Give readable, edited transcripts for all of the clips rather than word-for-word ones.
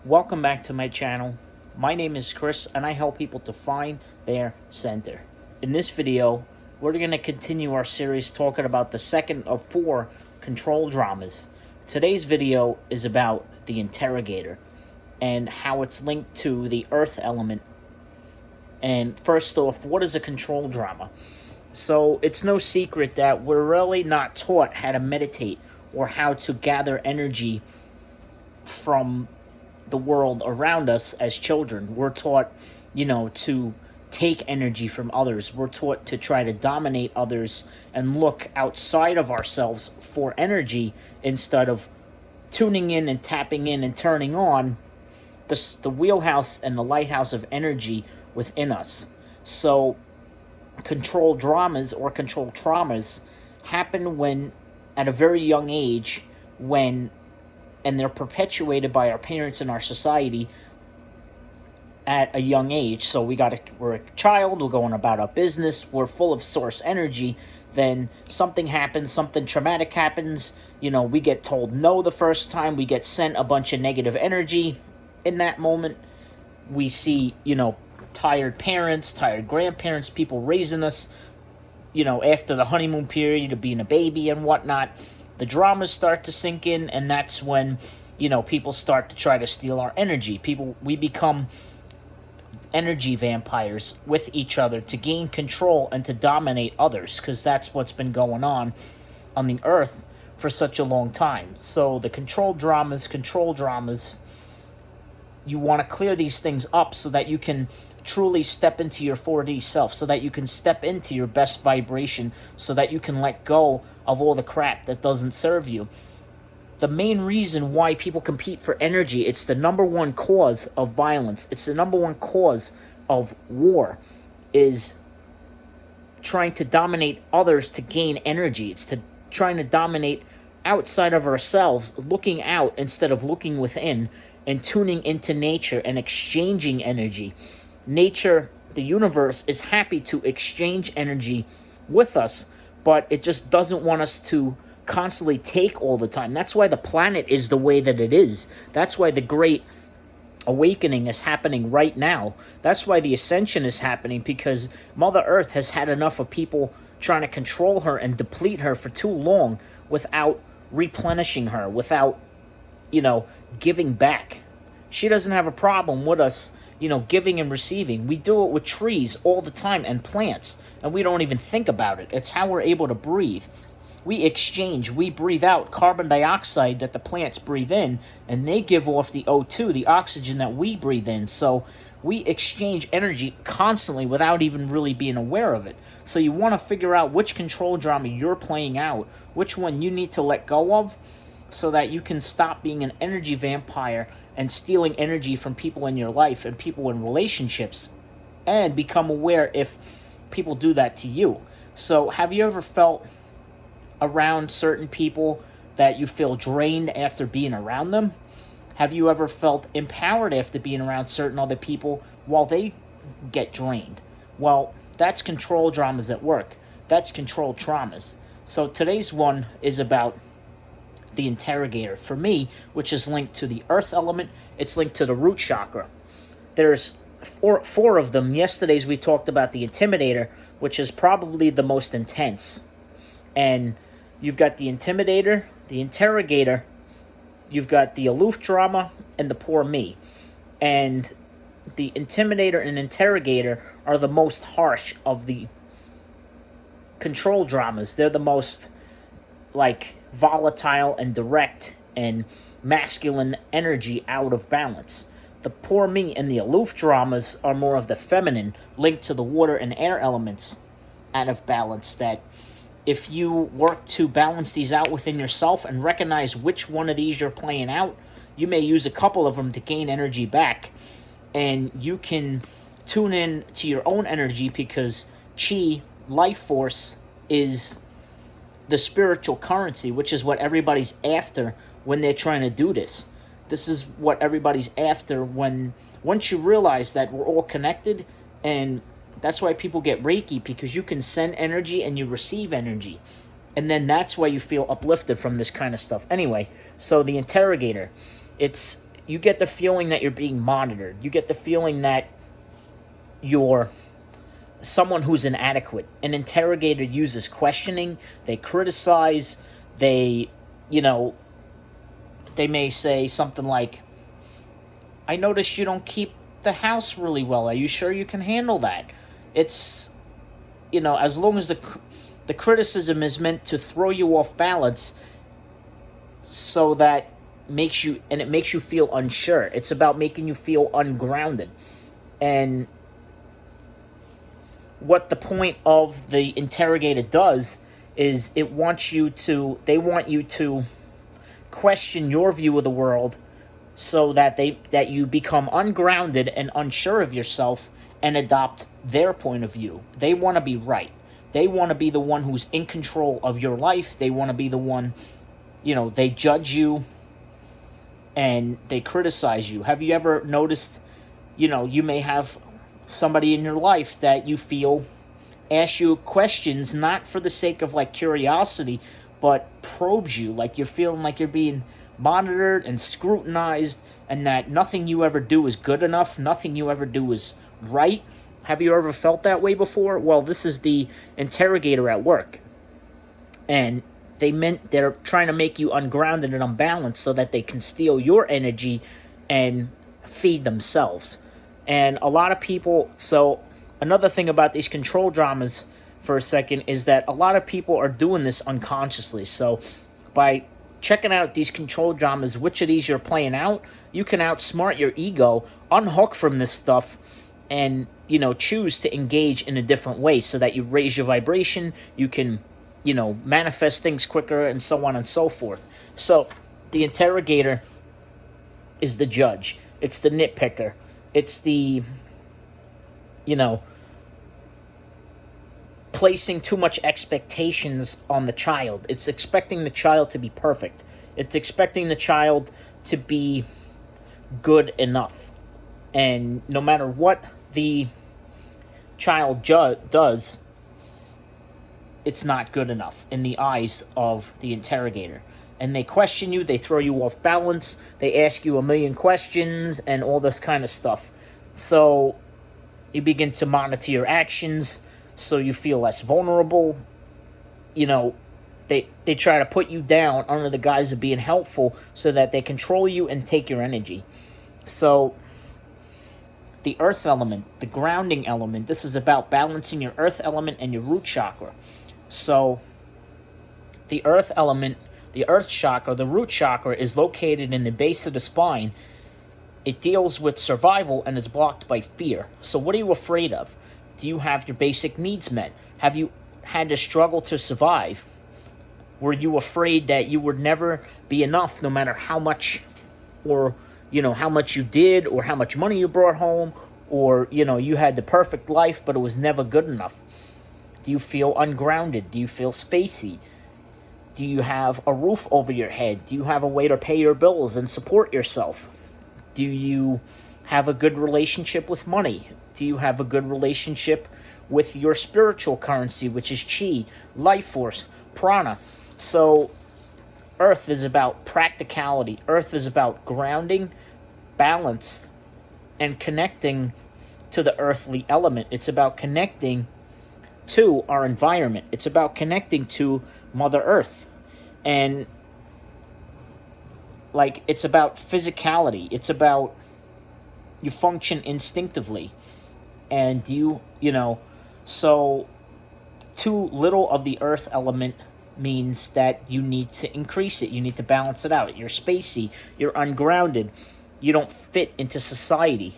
Welcome back to my channel. My name is Chris and I help people to find their center. In this video, we're going to continue our series talking about the second of 4 control dramas. Today's video is about the Interrogator and how it's linked to the earth element. And first off, what is a control drama? So it's no secret that we're really not taught how to meditate or how to gather energy from the world around us as children. We're taught, to take energy from others. We're taught to try to dominate others and look outside of ourselves for energy instead of tuning in and tapping in and turning on the wheelhouse and the lighthouse of energy within us. So control dramas or control traumas happen when, at a very young age, and they're perpetuated by our parents and our society at a young age. So we're a child, we're going about our business, we're full of source energy, then something happens, something traumatic happens, we get told no the first time, we get sent a bunch of negative energy. In that moment, we see, tired parents, tired grandparents, people raising us, after the honeymoon period of being a baby and whatnot. The dramas start to sink in, and that's when, people start to try to steal our energy. We become energy vampires with each other to gain control and to dominate others, because that's what's been going on the earth for such a long time. So the control dramas, you want to clear these things up so that you can truly step into your 4D self, so that you can step into your best vibration, so that you can let go of all the crap that doesn't serve you. The main reason why people compete for energy, it's the number one cause of violence. It's the number one cause of war, is trying to dominate others to gain energy. It's trying to dominate outside of ourselves, looking out instead of looking within, and tuning into nature and exchanging energy. Nature, the universe, is happy to exchange energy with us, but it just doesn't want us to constantly take all the time. That's why the planet is the way that it is. That's why the Great Awakening is happening right now. That's why the ascension is happening, because Mother Earth has had enough of people trying to control her and deplete her for too long without replenishing her, without, giving back. She doesn't have a problem with us, giving and receiving. We do it with trees all the time and plants, and we don't even think about it. It's how we're able to breathe. We exchange, we breathe out carbon dioxide that the plants breathe in, and they give off the O2, the oxygen that we breathe in. So we exchange energy constantly without even really being aware of it. So you want to figure out which control drama you're playing out, which one you need to let go of, so that you can stop being an energy vampire and stealing energy from people in your life and people in relationships, and become aware if people do that to you. So have you ever felt around certain people that you feel drained after being around them? Have you ever felt empowered after being around certain other people while they get drained? Well, that's control dramas at work. That's control traumas. So today's one is about the Interrogator. For me, which is linked to the earth element, it's linked to the root chakra. There's four of them. Yesterday's we talked about the Intimidator, which is probably the most intense. And you've got the Intimidator, the Interrogator, you've got the aloof drama, and the poor me. And the Intimidator and Interrogator are the most harsh of the control dramas. They're the most, volatile and direct and masculine energy out of balance. The poor me and the aloof dramas are more of the feminine, linked to the water and air elements, out of balance. That if you work to balance these out within yourself and recognize which one of these you're playing out, you may use a couple of them to gain energy back. And you can tune in to your own energy, because chi, life force, is the spiritual currency, which is what everybody's after when they're trying to do this. This is what everybody's after once you realize that we're all connected. And that's why people get Reiki, because you can send energy and you receive energy. And then that's why you feel uplifted from this kind of stuff. Anyway, so the Interrogator, it's you get the feeling that you're being monitored. You get the feeling that you're someone who's inadequate. An interrogator uses questioning, they criticize, they, you know, they may say something like, I noticed you don't keep the house really well. Are you sure you can handle that? It's, as long as the criticism is meant to throw you off balance, so that it makes you feel unsure. It's about making you feel ungrounded. And what the point of the interrogator does is they want you to question your view of the world, so that you become ungrounded and unsure of yourself and adopt their point of view. They want to be right. They want to be the one who's in control of your life. They want to be the one, they judge you and they criticize you. Have you ever noticed, you may have somebody in your life that you feel asks you questions, not for the sake of like curiosity, but probes you, like you're feeling like you're being monitored and scrutinized, and that nothing you ever do is good enough, nothing you ever do is right. Have you ever felt that way before? Well, this is the interrogator at work. And they're trying to make you ungrounded and unbalanced so that they can steal your energy and feed themselves. And a lot of people, so another thing about these control dramas for a second is that a lot of people are doing this unconsciously. So by checking out these control dramas, which of these you're playing out, you can outsmart your ego, unhook from this stuff, and choose to engage in a different way so that you raise your vibration, you can manifest things quicker, and so on and so forth. So the interrogator is the judge, it's the nitpicker, it's the placing too much expectations on the child. It's expecting the child to be perfect. It's expecting the child to be good enough. And no matter what the child does, it's not good enough in the eyes of the interrogator. And they question you, they throw you off balance, they ask you a million questions and all this kind of stuff. So you begin to monitor your actions, so you feel less vulnerable. They try to put you down under the guise of being helpful so that they control you and take your energy. So the earth element, the grounding element, this is about balancing your earth element and your root chakra. So the earth element, the earth chakra, the root chakra is located in the base of the spine. It deals with survival and is blocked by fear. So what are you afraid of? Do you have your basic needs met? Have you had to struggle to survive? Were you afraid that you would never be enough, no matter how much, or how much you did, or how much money you brought home, or you had the perfect life, but it was never good enough? Do you feel ungrounded? Do you feel spacey? Do you have a roof over your head? Do you have a way to pay your bills and support yourself? Do you have a good relationship with money? Do you have a good relationship with your spiritual currency, which is chi, life force, prana? So earth is about practicality. Earth is about grounding, balance, and connecting to the earthly element. It's about connecting to our environment. It's about connecting to Mother Earth. And it's about physicality. It's about you function instinctively. And so too little of the earth element means that you need to increase it. You need to balance it out. You're spacey. You're ungrounded. You don't fit into society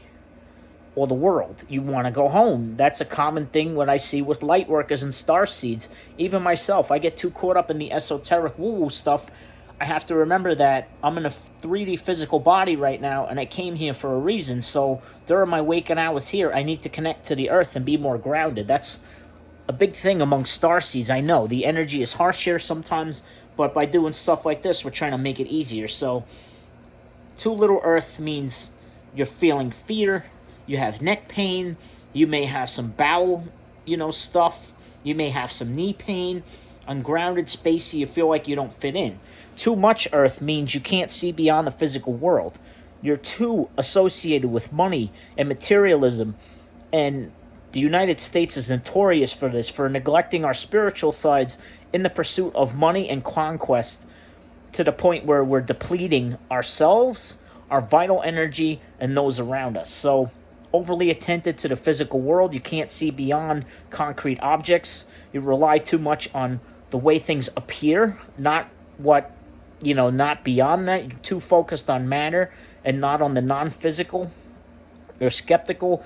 or the world. You want to go home. That's a common thing what I see with light workers and star seeds. Even myself, I get too caught up in the esoteric woo-woo stuff. I have to remember that I'm in a 3D physical body right now, and I came here for a reason. So during my waking hours here, I need to connect to the earth and be more grounded. That's a big thing among star seeds. I know the energy is harsh here sometimes, but by doing stuff like this, we're trying to make it easier. So too little earth means you're feeling fear, you have neck pain, you may have some bowel, stuff, you may have some knee pain, ungrounded, spacey, you feel like you don't fit in. Too much earth means you can't see beyond the physical world. You're too associated with money and materialism, and the United States is notorious for this, for neglecting our spiritual sides in the pursuit of money and conquest, to the point where we're depleting ourselves, our vital energy, and those around us. So, overly attentive to the physical world, you can't see beyond concrete objects. You rely too much on the way things appear, not not beyond that. You're too focused on matter and not on the non-physical. You're skeptical,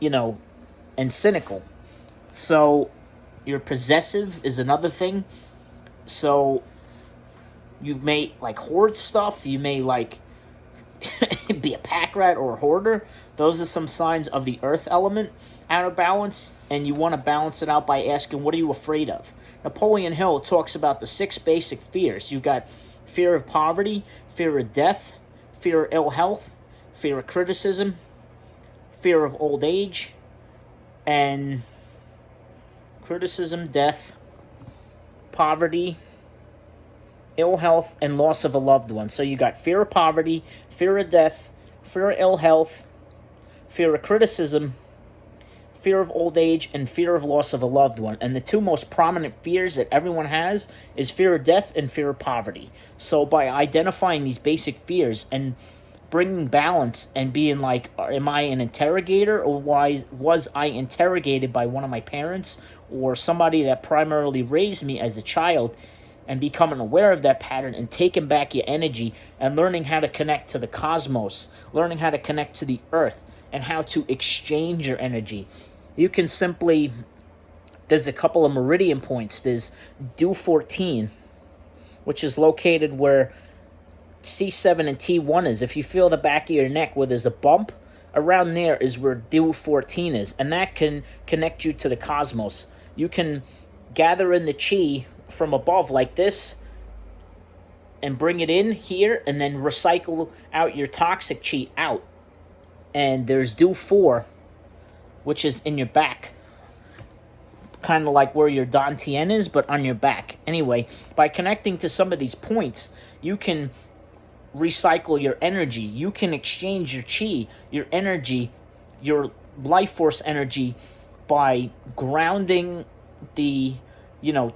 and cynical. So, you're possessive is another thing. So, you may hoard stuff. You may be a pack rat or a hoarder. Those are some signs of the earth element out of balance, and you want to balance it out by asking, what are you afraid of? Napoleon Hill talks about the 6 basic fears. You got fear of poverty, fear of death, fear of ill health, fear of criticism, fear of old age, and criticism, death, poverty, ill health, and loss of a loved one. So you got fear of poverty, fear of death, fear of ill health, fear of criticism, fear of old age, and fear of loss of a loved one. And the 2 most prominent fears that everyone has is fear of death and fear of poverty. So by identifying these basic fears and bringing balance and being like, am I an interrogator, or why was I interrogated by one of my parents or somebody that primarily raised me as a child, and becoming aware of that pattern and taking back your energy and learning how to connect to the cosmos, learning how to connect to the earth, and how to exchange your energy. You can simply, there's a couple of meridian points. There's due 14, which is located where C7 and T1 is. If you feel the back of your neck where there's a bump, around there is where due 14 is, and that can connect you to the cosmos. You can gather in the chi from above like this and bring it in here, and then recycle out your toxic chi out. And there's due 4, which is in your back, kind of like where your dantian is, but on your back. Anyway, by connecting to some of these points, you can recycle your energy. You can exchange your chi, your energy, your life force energy, by grounding the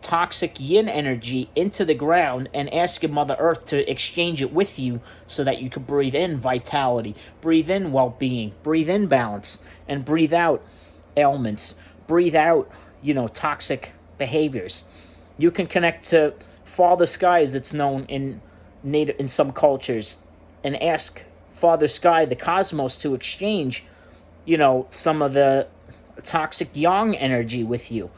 toxic yin energy into the ground and asking Mother Earth to exchange it with you, so that you can breathe in vitality, breathe in well-being, breathe in balance, and breathe out ailments, breathe out, toxic behaviors. You can connect to Father Sky, as it's known in some cultures, and ask Father Sky, the cosmos, to exchange, some of the toxic yang energy with you.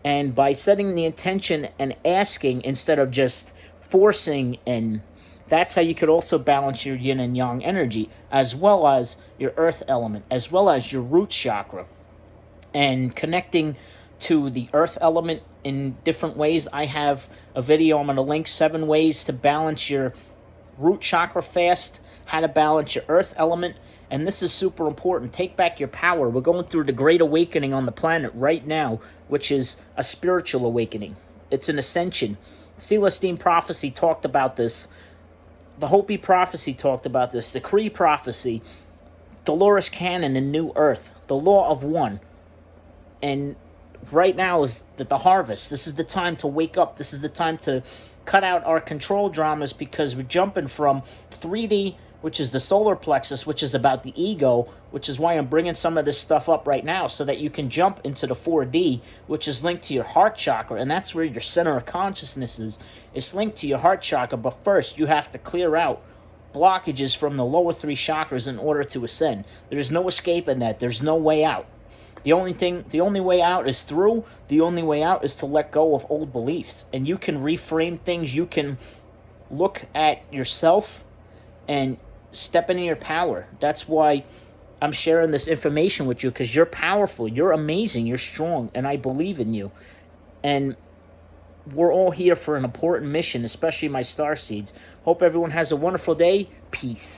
And by setting the intention and asking instead of just forcing, and that's how you could also balance your yin and yang energy, as well as your earth element, as well as your root chakra. And connecting to the earth element in different ways. I have a video I'm going to link, 7 ways to balance your root chakra fast, how to balance your earth element. And this is super important. Take back your power. We're going through the great awakening on the planet right now, which is a spiritual awakening. It's an ascension. Celestine Prophecy talked about this. The Hopi Prophecy talked about this. The Cree Prophecy. Dolores Cannon in New Earth. The Law of One. And right now is the harvest. This is the time to wake up. This is the time to cut out our control dramas, because we're jumping from 3D, which is the solar plexus, which is about the ego, which is why I'm bringing some of this stuff up right now, so that you can jump into the 4D, which is linked to your heart chakra, and that's where your center of consciousness is. It's linked to your heart chakra, but first you have to clear out blockages from the lower 3 chakras in order to ascend. There's no escaping that. There's no way out. The only way out is through. The only way out is to let go of old beliefs, and you can reframe things. You can look at yourself and step into your power. That's why I'm sharing this information with you, because you're powerful, you're amazing, you're strong, and I believe in you. And we're all here for an important mission, especially my starseeds. Hope everyone has a wonderful day. Peace.